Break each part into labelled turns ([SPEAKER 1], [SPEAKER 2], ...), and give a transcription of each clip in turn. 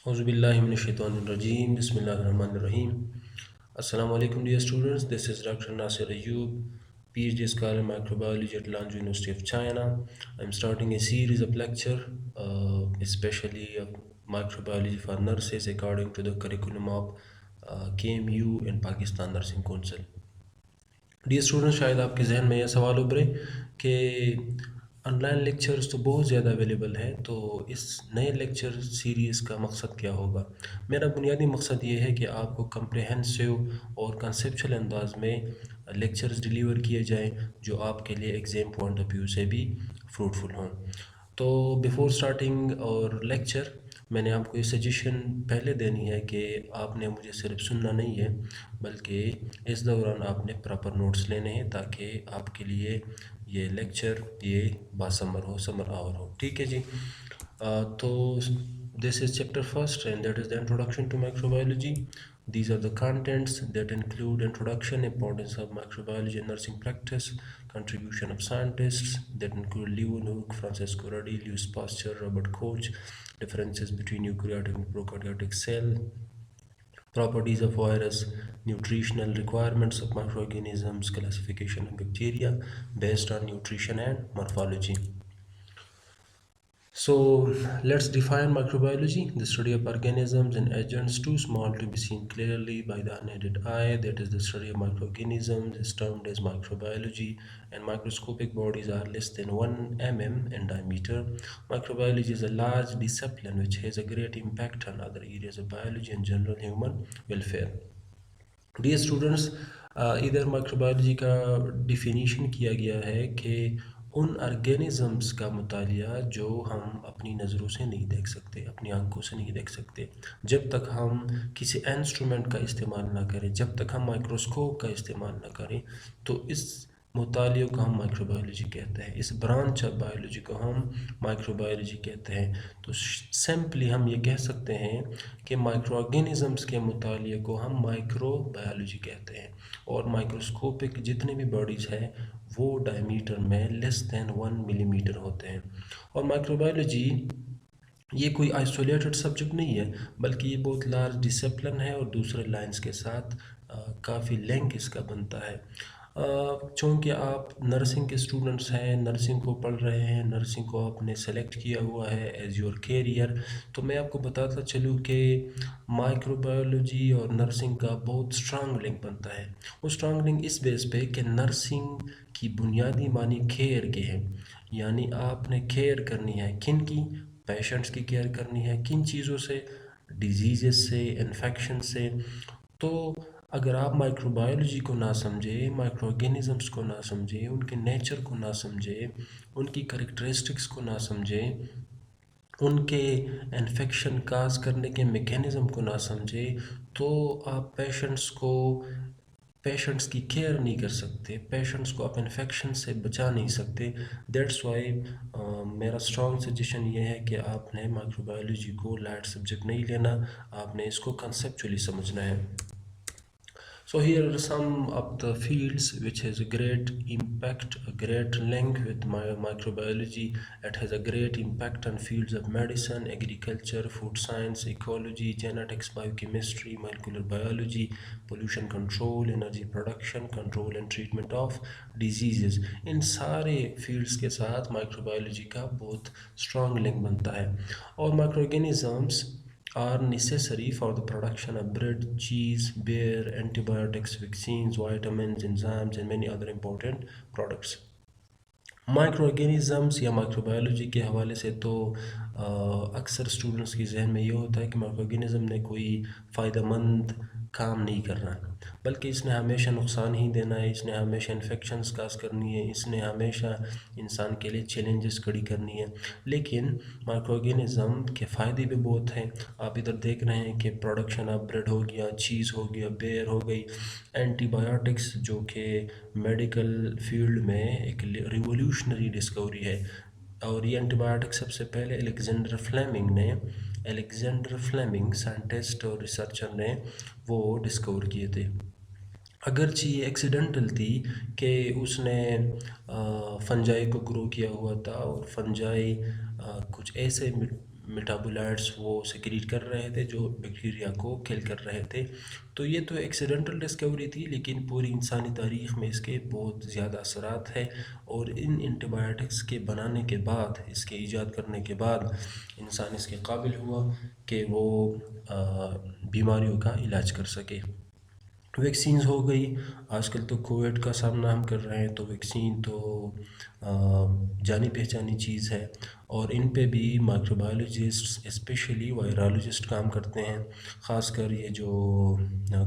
[SPEAKER 1] اعوذ باللہ من الشیطان الرجیم بسم اللہ الرحمن الرحیم. السلام علیکم dear students, this is Dr. Nasir Ayub, PhD scholar in microbiology at Lanzhou University of China. I'm starting a series of lecture, especially of microbiology for nurses according to the curriculum of KMU and Pakistan Nursing Council. Dear student, شاید آپ کے ذہن میں یہ سوال ابھرے کہ on line lectures تو بہت زیادہ اویلیبل ہیں، تو اس نئے لیکچر سیریز کا مقصد کیا ہوگا؟ میرا بنیادی مقصد یہ ہے کہ آپ کو کمپریہنسو اور کنسیپچل انداز میں لیکچرز ڈیلیور کیے جائیں جو آپ کے لیے ایگزام پوائنٹ آف ویو سے بھی فروٹفل ہوں. تو بیفور سٹارٹنگ اور لیکچر میں نے آپ کو یہ سجیشن پہلے دینی ہے کہ آپ نے مجھے صرف سننا نہیں ہے، بلکہ اس دوران آپ نے پراپر نوٹس لینے ہیں تاکہ آپ کے لیے یہ لیکچر یہ باسمر ہو، سمر آور ہو. ٹھیک ہے جی. تو this is chapter first and that is the introduction to microbiology. These are the contents that include introduction, importance of microbiology and nursing practice, contribution of scientists that include Leeuwenhoek, Francesco Ruddy, Louis Pasteur, Robert Koch, differences between eukaryotic and prokaryotic cell, properties of virus, nutritional requirements of microorganisms, classification of bacteria based on nutrition and morphology. So let's define microbiology: the study of organisms and agents too small to be seen clearly by the unaided eye. That is, the study of microorganisms is termed as microbiology, and microscopic bodies are less than 1 mm in diameter. Microbiology is a large discipline which has a great impact on other areas of biology and general human welfare. Dear students, ادھر مائکروبیولوجی کا definition کیا گیا ہے کہ ان organisms کا مطالعہ جو ہم اپنی نظروں سے نہیں دیکھ سکتے، اپنی آنکھوں سے نہیں دیکھ سکتے. جب تک ہم کسی انسٹرومنٹ کا استعمال نہ کریں، جب تک ہم مائکروسکوپ کا استعمال نہ کریں، تو اس مطالعے کو ہم مائکروبیولوجی کہتے ہیں. اس برانچ آف بایولوجی کو ہم مائکروبیولوجی کہتے ہیں. تو سمپلی ہم یہ کہہ سکتے ہیں کہ مائکرو آرگینزمز کے مطالعے کو ہم مائکرو بایولوجی کہتے ہیں، اور مائکروسکوپک جتنے بھی باڈیز ہیں وہ ڈائمیٹر میں لیس دین 1 ملی میٹر ہوتے ہیں. اور مائکروبیولوجی یہ کوئی آئسولیٹڈ سبجیکٹ نہیں ہے، بلکہ یہ بہت لارج ڈسپلن ہے اور دوسرے لائنز کے ساتھ کافی لنک اس کا بنتا ہے. چونکہ آپ نرسنگ کے اسٹوڈنٹس ہیں، نرسنگ کو پڑھ رہے ہیں، نرسنگ کو آپ نے سلیکٹ کیا ہوا ہے ایز یور کیریئر، تو میں آپ کو بتاتا چلوں کہ مائکروبیولوجی اور نرسنگ کا بہت اسٹرانگ لنک بنتا ہے. وہ اسٹرانگ لنک اس بیس پہ کہ نرسنگ کی بنیادی معنی کیئر کے ہیں، یعنی آپ نے کیئر کرنی ہے. کن کی؟ پیشنٹس کی کیئر کرنی ہے. کن چیزوں سے؟ ڈیزیزز سے، انفیکشن سے. تو اگر آپ مائکروبیولوجی کو نہ سمجھے، مائکرو آرگینزمس کو نہ سمجھے، ان کے نیچر کو نہ سمجھے، ان کی کریکٹرسٹکس کو نہ سمجھے، ان کے انفیکشن کاز کرنے کے میکینزم کو نہ سمجھے، تو آپ پیشنٹس کی کیئر نہیں کر سکتے، پیشنٹس کو آپ انفیکشن سے بچا نہیں سکتے. دیٹس وائی میرا اسٹرانگ سجیشن یہ ہے کہ آپ نے مائکروبیولوجی کو لائٹ سبجیکٹ نہیں لینا، آپ نے اس کو کنسیپچولی سمجھنا ہے. So here are some of the fields which has a great impact, a great link with microbiology. It has a great impact on fields of medicine, agriculture, food science, ecology, genetics, biochemistry, molecular biology, pollution control, energy production, control and treatment of diseases. ان سارے fields کے ساتھ مائکروبیولوجی کا بہت strong link بنتا ہے. اور micro organisms are necessary for the production of bread, cheese, beer, antibiotics, vaccines, vitamins, enzymes, and many other important products. Micro organisms یا micro biology کے حوالے سے تو اکثر اسٹوڈنٹس کے ذہن میں یہ ہوتا ہے کہ مائکرو آرگینزم نے کوئی فائدہ مند کام نہیں کرنا، بلکہ اس نے ہمیشہ نقصان ہی دینا ہے، اس نے ہمیشہ انفیکشنز کاز کرنی ہے، اس نے ہمیشہ انسان کے لیے چیلنجز کھڑی کرنی ہے. لیکن مائکرو آرگینزم کے فائدے بھی بہت ہیں. آپ ادھر دیکھ رہے ہیں کہ پروڈکشن آف بریڈ ہو گیا، چیز ہو گیا، بیئر ہو گئی. اینٹی بایوٹکس جو کہ میڈیکل فیلڈ میں ایک ریولیوشنری ڈسکوری ہے، اور یہ اینٹی بایوٹک سب سے پہلے الیگزینڈر فلیمنگ سائنٹسٹ اور ریسرچر نے وہ ڈسکور کیے تھے. اگرچہ یہ ایکسیڈنٹل تھی کہ اس نے فنجائی کو گرو کیا ہوا تھا، اور فنجائی کچھ ایسے میٹابولائٹس وہ سیکریٹ کر رہے تھے جو بیکٹیریا کو کل کر رہے تھے. تو یہ تو ایکسیڈنٹل ڈسکوری تھی، لیکن پوری انسانی تاریخ میں اس کے بہت زیادہ اثرات ہیں. اور ان اینٹی بایوٹکس کے بنانے کے بعد، اس کے ایجاد کرنے کے بعد، انسان اس کے قابل ہوا کہ وہ بیماریوں کا علاج کر سکے. ویکسینز ہو گئی. آج کل تو کووڈ کا سامنا ہم کر رہے ہیں، تو ویکسین تو جانی پہچانی چیز ہے. اور ان پہ بھی مائکرو بایولوجسٹ اسپیشلی وائرالوجسٹ کام کرتے ہیں. خاص کر یہ جو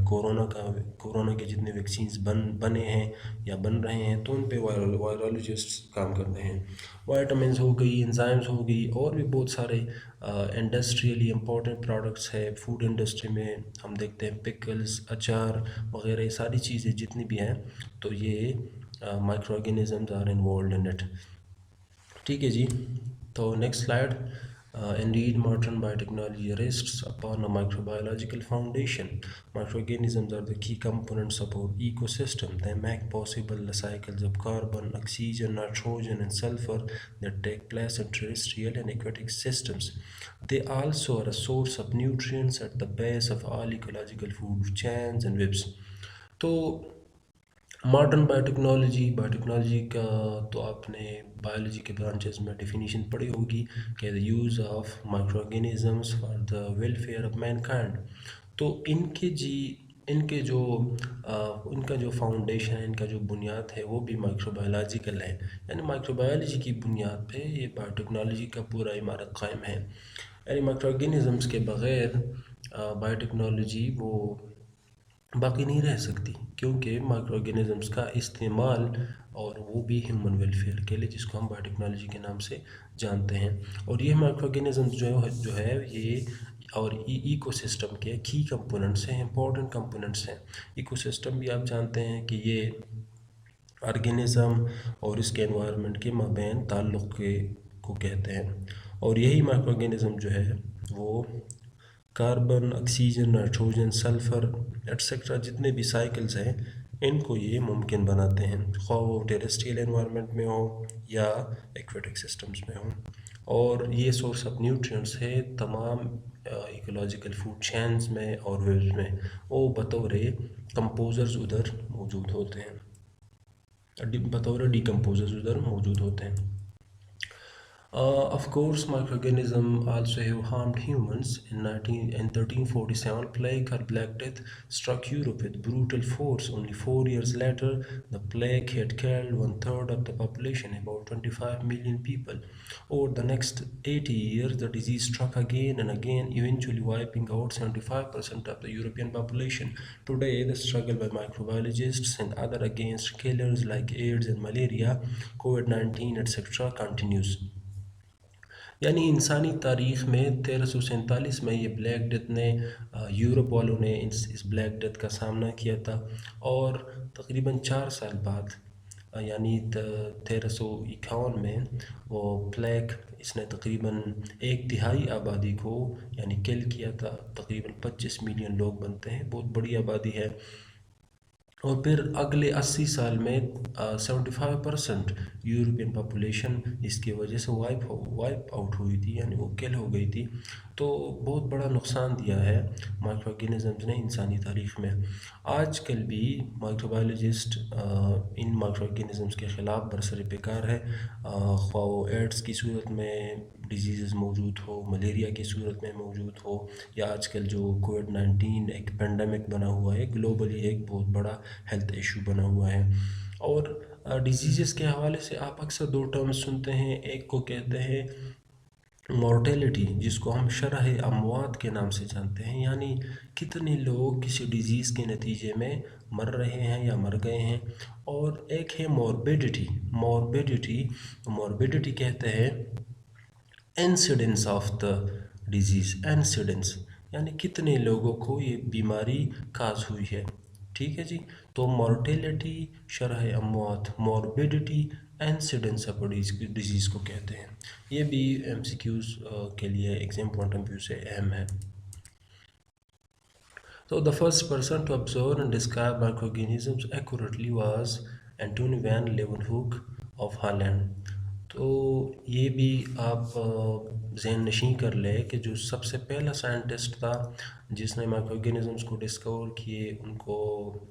[SPEAKER 1] کورونا کے جتنے ویکسینز بنے ہیں یا بن رہے ہیں، تو ان پہ وائرالوجسٹ کام کرتے ہیں. وائٹامنز ہو گئی، انزائمز ہو گئی، اور بھی بہت سارے انڈسٹریلی امپورٹنٹ پروڈکٹس ہے. فوڈ انڈسٹری میں ہم دیکھتے ہیں پکلز، اچار وغیرہ، یہ ساری چیزیں جتنی بھی ہیں، تو یہ micro organisms are involved in it. ٹھیک ہے جی. تو next slide. Indeed, modern biotechnology rests upon a microbiological foundation. Microorganisms are the key components of our ecosystem. They make possible the cycles of carbon, oxygen, nitrogen, and sulfur that take place in terrestrial and aquatic systems. They also are a source of nutrients at the base of all ecological food chains and webs. تو modern biotechnology کا تو آپ نے biology کے branches میں definition پڑھی ہوگی کہ the use of micro organisms for the welfare of mankind. تو ان کا جو فاؤنڈیشن ہے، ان کا جو بنیاد ہے، وہ بھی مائکرو بایولوجیکل ہے. یعنی مائکرو بایولوجی کی بنیاد پہ یہ بایوٹیکنالوجی کا پورا عمارت قائم ہے. یعنی مائکرو آرگینزمس کے بغیر بایوٹیکنالوجی وہ باقی نہیں رہ سکتی، کیونکہ مائکرو آرگینزمس کا استعمال اور وہ بھی ہیومن ویلفیئر کے لیے، جس کو ہم بایوٹیکنالوجی کے نام سے جانتے ہیں. اور یہ مائکرو آرگینزمس جو ہے یہ اور ایکو سسٹم کے کی کمپوننٹس ہیں، امپورٹنٹ کمپوننٹس ہیں. ایکو سسٹم بھی آپ جانتے ہیں کہ یہ آرگینزم اور اس کے انوائرمنٹ کے مابین تعلق کو کہتے ہیں. اور یہی مائکرو آرگینزم جو ہے وہ carbon, oxygen, nitrogen, sulphur et cetera جتنے بھی سائیکلز ہیں، ان کو یہ ممکن بناتے ہیں، خواہ وہ ٹیریسٹریل انوائرمنٹ میں ہو یا ایکویٹک سسٹمز میں ہو. اور یہ سورس آف نیوٹرینٹس ہے تمام ایکولوجیکل فوڈ چینز میں اور ویبز میں. وہ بطور کمپوزرز ادھر موجود ہوتے ہیں، بطور ڈیکمپوزرز ادھر موجود ہوتے ہیں. Of course, microorganisms also have harmed humans. In 1347, plague or Black Death struck Europe with brutal force. Only 4 years later, the plague had killed one-third of the population, about 25 million people. Over the next 80 years, the disease struck again and again, eventually wiping out 75% of the European population. Today, the struggle by microbiologists and others against killers like AIDS and malaria, COVID-19, etc. continues. یعنی انسانی تاریخ میں 1347 میں یہ black death نے Europe والوں نے اس black death کا سامنا کیا تھا. اور تقریباً 4 سال بعد یعنی 1351 میں وہ پلیگ اس نے تقریباً 1/3 آبادی کو یعنی کل کیا تھا. تقریباً 25 ملین لوگ بنتے ہیں، بہت بڑی آبادی ہے. اور پھر اگلے 80 سال میں 75% یورپین پاپولیشن اس کی وجہ سے وائپ آؤٹ ہوئی تھی، یعنی وہ کل ہو گئی تھی. تو بہت بڑا نقصان دیا ہے مائکرو آرگینزمز نے انسانی تاریخ میں. آج کل بھی مائکرو بایولوجسٹ ان مائکرو آرگینزمز کے خلاف برسر پیکار ہے، خواہ وہ ایڈس کی صورت میں ڈیزیزز موجود ہو، ملیریا کی صورت میں موجود ہو، یا آج کل جو کووڈ-19 ایک پینڈیمک بنا ہوا ہے، گلوبلی ایک بہت بڑا ہیلتھ ایشو بنا ہوا ہے. اور ڈیزیزز کے حوالے سے آپ اکثر 2 ٹرمز سنتے ہیں. ایک کو کہتے ہیں مورٹیلٹی، جس کو ہم شرح اموات کے نام سے جانتے ہیں، یعنی کتنے لوگ کسی ڈیزیز کے نتیجے میں مر رہے ہیں یا مر گئے ہیں. اور ایک ہے موربیڈیٹی کہتے ہیں incidence of the disease, incidence یعنی کتنے لوگوں کو یہ بیماری کاز ہوئی ہے. ٹھیک ہے جی. تو مورٹیلٹی شرح اموات، موربیڈیٹی انسیڈنس آف ڈیزیز کو کہتے ہیں. یہ بھی ایم سی کیوز کے لیے ایگزام پوائنٹ آف ویو سے اہم ہے. So the first person to observe and describe microorganisms accurately was Antoine van Leeuwenhoek of Holland. تو یہ بھی آپ ذہن نشین کر لیں کہ جو سب سے پہلا سائنٹسٹ تھا جس نے مائکرو آرگینزمس کو ڈسکور کیے، ان کو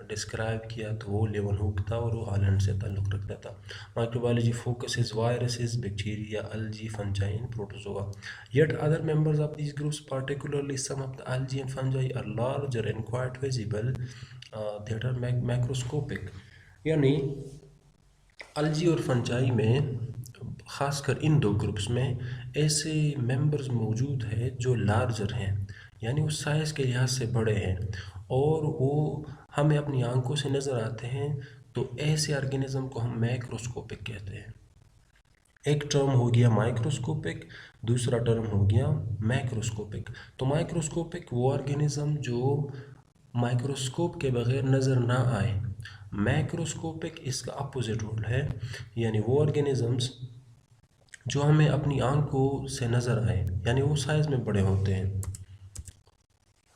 [SPEAKER 1] ڈسکرائب کیا، تو وہ لیون ہوک تھا اور وہ ہالینڈ سے تعلق رکھتا تھا. Micro biology focuses viruses, bacteria, algae, fungi and protozoa. Yet other members of these groups, particularly some of the algae and fungi, are larger and quite visible, that are macroscopic. یعنی algae اور fungi میں، خاص کر ان دو groups میں، ایسے members موجود ہیں جو لارجر ہیں، یعنی وہ سائز کے لحاظ سے بڑے ہیں اور وہ ہمیں اپنی آنکھوں سے نظر آتے ہیں. تو ایسے آرگینزم کو ہم مائکروسکوپک کہتے ہیں. ایک ٹرم ہو گیا مائکروسکوپک، دوسرا ٹرم ہو گیا میکروسکوپک. تو مائکروسکوپک وہ آرگینزم جو مائکروسکوپ کے بغیر نظر نہ آئے. میکروسکوپک اس کا اپوزٹ رول ہے، یعنی وہ آرگینزمز جو ہمیں اپنی آنکھوں سے نظر آئے، یعنی وہ سائز میں بڑے ہوتے ہیں.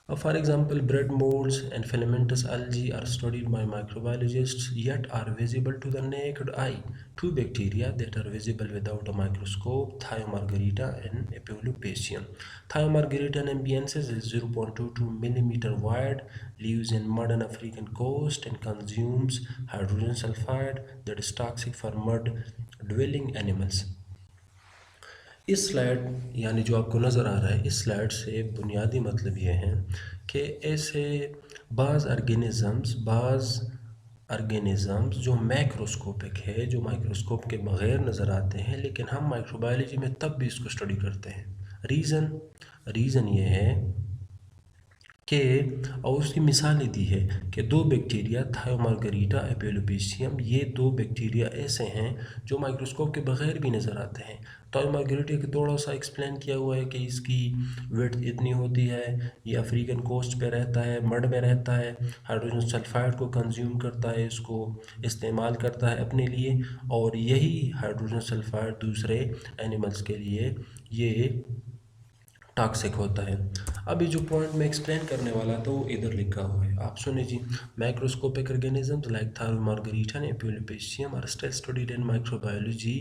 [SPEAKER 1] For example, bread molds and filamentous algae are studied by microbiologists yet are visible to the naked eye. Two bacteria that are visible without a microscope, Thiomargarita and Apiolopasium. Thiomargarita nambiensis is 0.22 millimeter wide, lives in mud on African coast and consumes hydrogen sulfide that is toxic for mud-dwelling animals. اس slide یعنی جو آپ کو نظر آ رہا ہے، اس slide سے بنیادی مطلب یہ ہے کہ ایسے بعض ارگینزمز جو میکروسکوپک ہے، جو مائکروسکوپ کے بغیر نظر آتے ہیں، لیکن ہم مائکروبایولوجی میں تب بھی اس کو اسٹڈی کرتے ہیں. ریزن یہ ہے کہ، اور اس کی مثالیں دی ہے کہ دو بیکٹیریا تھائیومارگریٹا ایپیلوپیسیم، یہ دو بیکٹیریا ایسے ہیں جو مائکروسکوپ کے بغیر بھی نظر آتے ہیں. تھائیومارگریٹا کا تھوڑا سا ایکسپلین کیا ہوا ہے کہ اس کی ویڈتھ اتنی ہوتی ہے، یہ افریقن کوسٹ پہ رہتا ہے، مڈ میں رہتا ہے، ہائیڈروجن سلفائڈ کو کنزیوم کرتا ہے، اس کو استعمال کرتا ہے اپنے لیے، اور یہی ہائیڈروجن سلفائڈ دوسرے اینیملز کے لیے یہ ٹاکسک ہوتا ہے. ابھی جو پوائنٹ میں ایکسپلین کرنے والا تھا وہ ادھر لکھا ہوا ہے، آپ سنیں جی. Microscopic organisms like Thiomargarita and Epulopiscium are still studied in microbiology.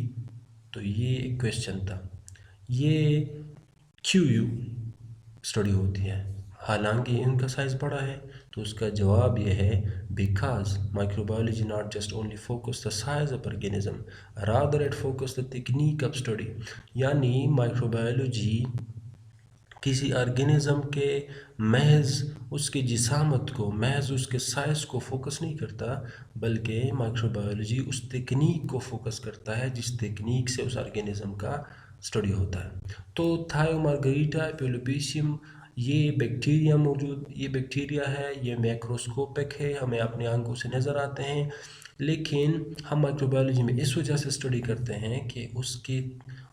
[SPEAKER 1] تو یہ ایک کویشچن تھا، یہ کیوں اسٹڈی ہوتی ہے حالانکہ ان کا سائز بڑا ہے؟ تو اس کا جواب یہ ہے، because microbiology not just only focus the size of organism rather it focus the technique of study. یعنی مائکروبایولوجی کسی آرگینزم کے محض اس کے جسامت کو، محض اس کے سائز کو فوکس نہیں کرتا، بلکہ مائکروبایولوجی اس تکنیک کو فوکس کرتا ہے جس تکنیک سے اس آرگینزم کا اسٹڈی ہوتا ہے. تو تھائیومارگریٹا ایپیولوپیسیم یہ بیکٹیریا ہے، یہ میکروسکوپک ہے، ہمیں اپنی آنکھوں سے نظر آتے ہیں، لیکن ہم مائکروبایولوجی میں اس وجہ سے اسٹڈی کرتے ہیں کہ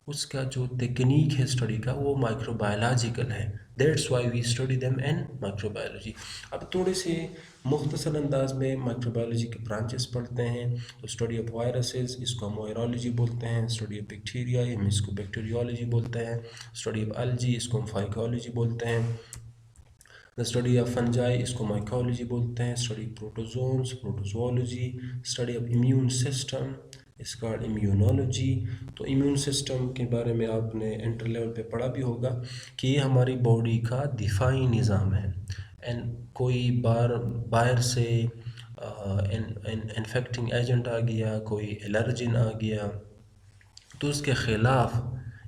[SPEAKER 1] اس کا جو تکنیک ہے اسٹڈی کا وہ مائکروبایولوجیکل ہے. That's why we study them in microbiology. اب تھوڑے سے مختصر انداز میں مائکروبایولوجی کے برانچز پڑھتے ہیں. تو اسٹڈی آف وائرسز، اس کو ہم وائرولوجی بولتے ہیں. اسٹڈی آف بیکٹیریا، ہم اس کو بیکٹیریولوجی بولتے ہیں. اسٹڈی آف الجی، اس کو ہم فائیکالوجی بولتے ہیں. دا اسٹڈی آف فنجائی، اس کو مائیکالوجی بولتے ہیں. Study protozoans, protozoology. Study of immune system, اس کا امیونولوجی. تو امیون سسٹم کے بارے میں آپ نے انٹر لیول پہ پڑھا بھی ہوگا کہ یہ ہماری باڈی کا دفاعی نظام ہے. کوئی باہر سے انفیکٹنگ ایجنٹ آ گیا، کوئی الرجن آ گیا، تو اس کے خلاف،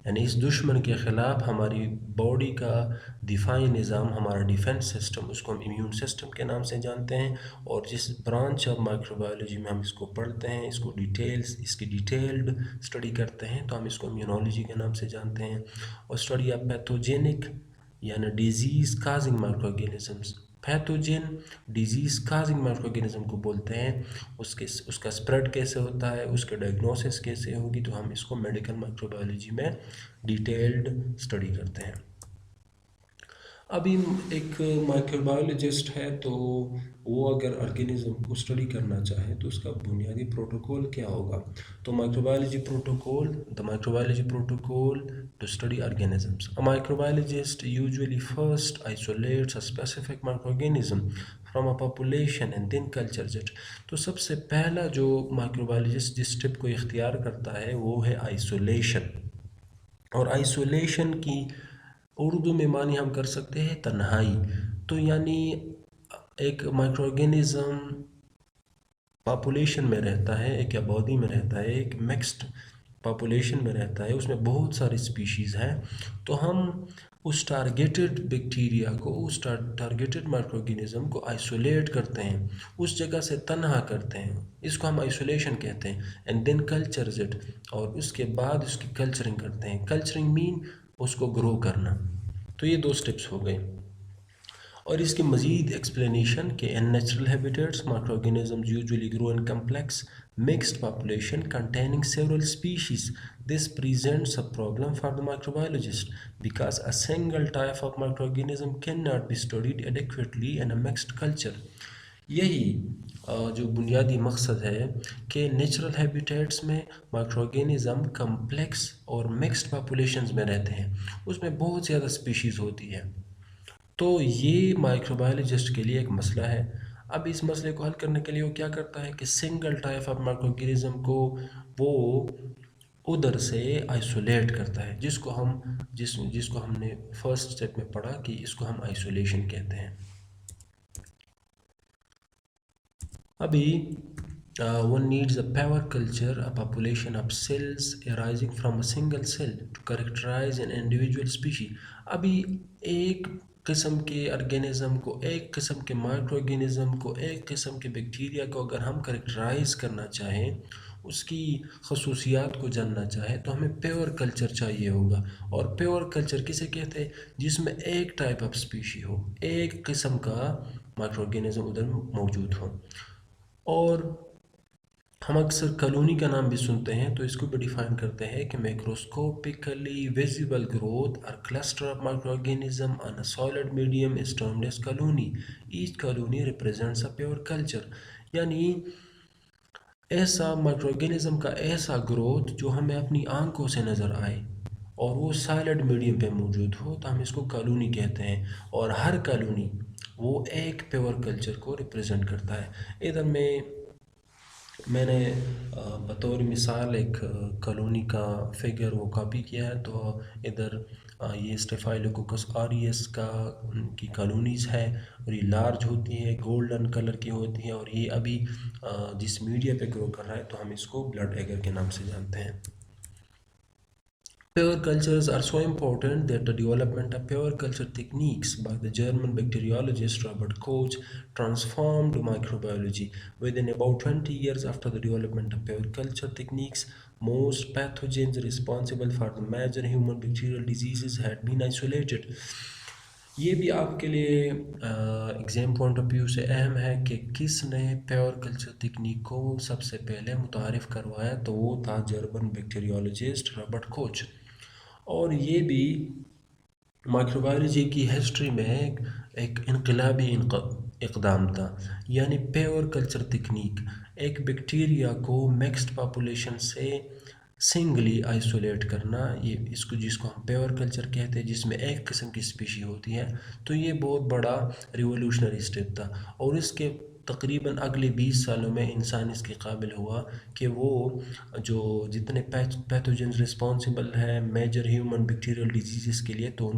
[SPEAKER 1] یعنی اس دشمن کے خلاف ہماری باڈی کا دفاعی نظام، ہمارا ڈیفنس سسٹم، اس کو ہم امیون سسٹم کے نام سے جانتے ہیں. اور جس برانچ آف مائکروبایولوجی میں ہم اس کو پڑھتے ہیں، اس کی ڈیٹیلڈ اسٹڈی کرتے ہیں، تو ہم اس کو امیونولوجی کے نام سے جانتے ہیں. اور اسٹڈی آف پیتھوجینک یعنی disease causing micro organisms, پیتھوجن disease causing micro organism کو بولتے ہیں. اس کا اسپریڈ کیسے ہوتا ہے، اس کے ڈائگنوسس کیسے ہوگی، تو ہم اس کو میڈیکل مائکروبایولوجی میں ڈیٹیلڈ اسٹڈی کرتے ہیں. ابھی ایک مائکروبایولوجسٹ ہے تو وہ اگر آرگینزم کو اسٹڈی کرنا چاہے تو اس کا بنیادی پروٹوکول کیا ہوگا؟ تو microbiology protocol the microbiology protocol to study organisms. A microbiologist usually first isolates a specific microorganism from a population and then cultures it. تو سب سے پہلا جو مائکروبایولوجسٹ جس اسٹیپ کو اختیار کرتا ہے وہ ہے آئسولیشن. اور آئسولیشن کی اردو میں معنی ہم کر سکتے ہیں تنہائی. تو یعنی ایک مائکرو آرگینزم پاپولیشن میں رہتا ہے، ایک آبادی میں رہتا ہے، ایک مکسڈ پاپولیشن میں رہتا ہے، اس میں بہت ساری اسپیشیز ہیں. تو ہم اس ٹارگیٹڈ بیکٹیریا کو، اس ٹارگیٹڈ مائکرو آرگینزم کو آئسولیٹ کرتے ہیں، اس جگہ سے تنہا کرتے ہیں، اس کو ہم آئسولیشن کہتے ہیں. اینڈ دین کلچرز اٹ، اور اس کے بعد اس کی کلچرنگ کرتے ہیں. کلچرنگ مین اس کو گرو کرنا. تو یہ دو سٹیپس ہو گئے. اور اس کی مزید ایکسپلینیشن کہ in natural habitats micro organisms usually grow in complex mixed population containing several species. This presents a problem for the microbiologist because a single type of microorganism cannot be studied adequately in a mixed culture. یہی جو بنیادی مقصد ہے کہ natural habitats میں micro organism complex اور mixed populations میں رہتے ہیں، اس میں بہت زیادہ اسپیشیز ہوتی ہے. تو یہ مائکروبایولوجسٹ کے لیے ایک مسئلہ ہے. اب اس مسئلے کو حل کرنے کے لیے وہ کیا کرتا ہے کہ single type of micro organism کو وہ ادھر سے آئسولیٹ کرتا ہے، جس کو ہم نے فرسٹ اسٹیپ میں پڑھا کہ اس کو ہم آئسولیشن کہتے ہیں. ابھی one needs a pure culture, a population of cells arising from a single cell to characterize an individual species. ابھی ایک قسم کے ارگینزم کو، ایک قسم کے مائکرو ارگینزم کو، ایک قسم کے بیکٹیریا کو اگر ہم کریکٹرائز کرنا چاہیں، اس کی خصوصیات کو جاننا چاہیں تو ہمیں پیور کلچر چاہیے ہوگا. اور پیور کلچر کسے کہتے ہیں؟ جس میں ایک ٹائپ آف اسپیشی ہو، ایک قسم کا مائکرو ارگینزم ادھر موجود ہو. اور ہم اکثر کالونی کا نام بھی سنتے ہیں، تو اس کو بھی ڈیفائن کرتے ہیں کہ میکروسکوپیکلی ویزیبل گروتھ اور cluster of micro organism on a solid medium is termed as colony. Each colony represents a pure culture. یعنی ایسا مائکرو آرگینزم کا ایسا گروتھ جو ہمیں اپنی آنکھوں سے نظر آئے اور وہ سالڈ میڈیم پہ موجود ہو، تو ہم اس کو کالونی کہتے ہیں. اور ہر کالونی وہ ایک پیور کلچر کو ریپرزینٹ کرتا ہے. ادھر میں نے بطور مثال ایک کالونی کا فگر وہ کاپی کیا ہے. تو ادھر یہ اسٹیفائلوکوکس آریس کی کالونیز ہے، اور یہ لارج ہوتی ہے، گولڈن کلر کی ہوتی ہے، اور یہ ابھی جس میڈیا پہ گرو کر رہا ہے تو ہم اس کو بلڈ ایگر کے نام سے جانتے ہیں. Pure cultures are so important that the development of pure culture techniques by the German bacteriologist Robert Koch transformed microbiology. Within about 20 years after the development of pure culture techniques, most pathogens responsible for the major human bacterial diseases had been isolated. یہ بھی آپ کے لیے exam point of view سے اہم ہے کہ کس نے پیور کلچر تکنیک کو سب سے پہلے متعارف کروایا، تو وہ تھا جرمن بیکٹیریولوجسٹ رابرٹ کوچ. اور یہ بھی مائکروبایولوجی کی ہسٹری میں ایک انقلابی اقدام تھا. یعنی پیور کلچر تکنیک ایک بیکٹیریا کو مکسڈ پاپولیشن سے سنگلی آئسولیٹ کرنا، یہ جس کو ہم پیور کلچر کہتے ہیں، جس میں ایک قسم کی اسپیشی ہوتی ہے. تو یہ بہت بڑا ریولوشنری اسٹیپ تھا. اور اس کے تقریباً اگلے 20 سالوں میں انسان اس کے قابل ہوا کہ وہ جو جتنے پیتھوجنز رسپانسبل ہیں میجر ہیومن بیکٹیریل ڈیزیزز کے لیے، تو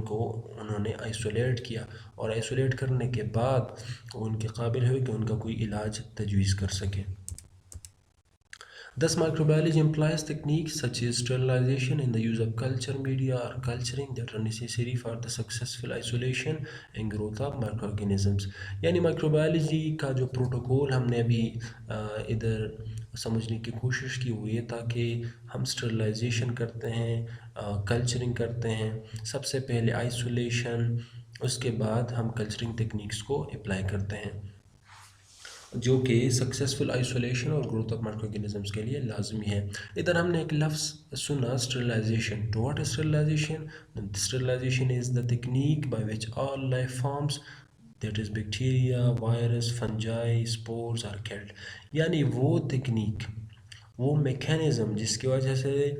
[SPEAKER 1] انہوں نے آئسولیٹ کیا. اور آئسولیٹ کرنے کے بعد وہ ان کے قابل ہوئے کہ ان کا کوئی علاج تجویز کر سکے. Thus, microbiology employs techniques such as sterilization and the use of culture media or culturing that are necessary for the successful isolation and growth of microorganisms. یعنی مائکروبایولوجی کا جو پروٹوکول ہم نے ابھی ادھر سمجھنے کی کوشش کی ہوئی ہے، تاکہ ہم اسٹرلائزیشن کرتے ہیں، کلچرنگ کرتے ہیں. سب سے پہلے آئسولیشن، اس کے بعد ہم کلچرنگ ٹیکنیکس کو اپلائی کرتے ہیں. جو کہ سکسیزفل آئسولیشن اور گروتھ آف مائکرو آرگینزمس کے لیے لازمی ہے. ادھر ہم نے ایک لفظ سنا sterilization. To what is sterilization? Sterilization is the technique by which all life forms that is bacteria virus fungi spores are killed. یعنی وہ تکنیک وہ میکینزم جس کی وجہ سے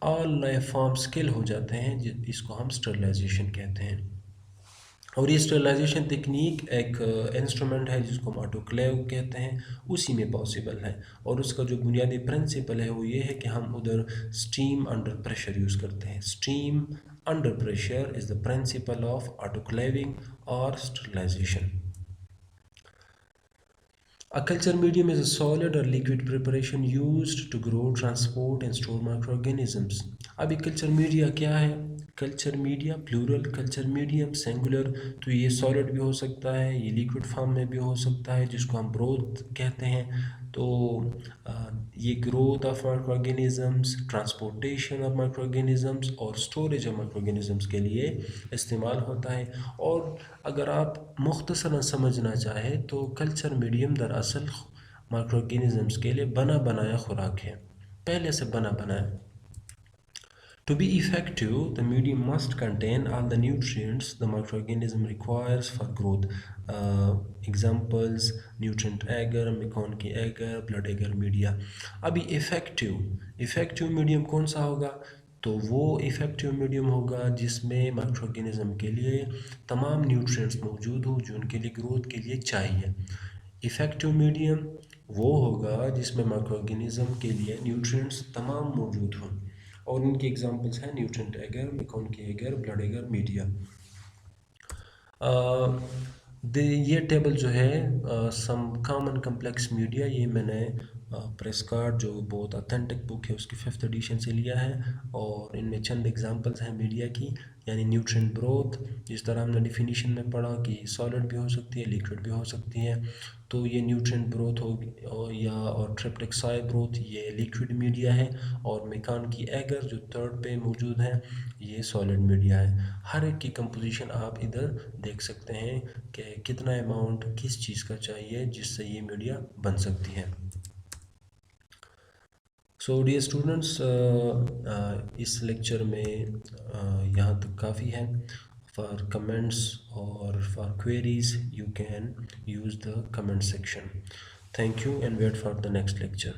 [SPEAKER 1] آل لائف فارمس کل ہو جاتے ہیں اس کو ہم اسٹرلائزیشن کہتے ہیں. اور یہ اسٹرلائزیشن تکنیک ایک انسٹرومنٹ ہے جس کو ہم آٹوکلیو کہتے ہیں, اسی میں پاسبل ہے. اور اس کا جو بنیادی پرنسپل ہے وہ یہ ہے کہ ہم ادھر اسٹیم انڈر پریشر یوز کرتے ہیں. Steam under pressure is the principle of autoclaving اور sterilization. A culture medium is a solid or liquid preparation used to grow, transport and store microorganisms. ابھی کلچر میڈیا کیا ہے؟ Culture media plural, culture medium singular, تو یہ solid بھی ہو سکتا ہے, یہ لیکوڈ فارم میں بھی ہو سکتا ہے جس کو ہم بروتھ کہتے ہیں. تو یہ growth of micro organisms, transportation of micro organisms اور اسٹوریج آف مائکرو آرگینزمس کے لیے استعمال ہوتا ہے. اور اگر آپ مختصراً سمجھنا چاہیں تو کلچر میڈیم دراصل مائکرو آرگینزمس کے لیے بنا بنایا خوراک ہے, پہلے سے بنا بنایا. To be effective, the medium must contain all the nutrients the microorganism requires for growth. Examples: nutrient agar, مکون کی agar, blood agar media. ابھی effective medium کون سا ہوگا؟ تو وہ effective medium ہوگا جس میں مائکرو آرگینزم کے لیے تمام نیوٹرینٹس موجود ہوں جو ان کے لیے گروتھ کے لیے چاہیے. effective medium وہ ہوگا جس میں مائکرو آرگینزم کے لیے نیوٹرینٹس تمام موجود ہوں, اور ان کی ایگزامپلس ہیں نیوٹرینٹ ایگر, مکون کی ایگر, بلڈ ایگر میڈیا. یہ ٹیبل جو ہے سم کامن کمپلیکس میڈیا, یہ میں نے پریس کارڈ جو بہت اتھینٹک بک ہے اس کی 5th ایڈیشن سے لیا ہے, اور ان میں چند ایگزامپلس ہیں میڈیا کی. یعنی نیوٹرینٹ بروتھ, جس طرح ہم نے ڈیفینیشن میں پڑھا کہ سالڈ بھی ہو سکتی ہے, لیکوڈ بھی ہو سکتی ہے, تو یہ نیوٹرینٹ بروتھ ہوگی, اور ٹرپٹکسائی بروتھ یہ لیکوڈ میڈیا ہے, اور میکان کی ایگر جو تھرڈ پہ موجود ہے یہ سالڈ میڈیا ہے. ہر ایک کی کمپوزیشن آپ ادھر دیکھ سکتے ہیں کہ کتنا اماؤنٹ کس چیز کا چاہیے جس سے یہ میڈیا بن سکتی ہے. سو ڈیئر اسٹوڈنٹس, اس لیکچر میں یہاں تک کافی ہے. فار کمنٹس اور for queries you can use the comment section. Thank you and wait for the next lecture.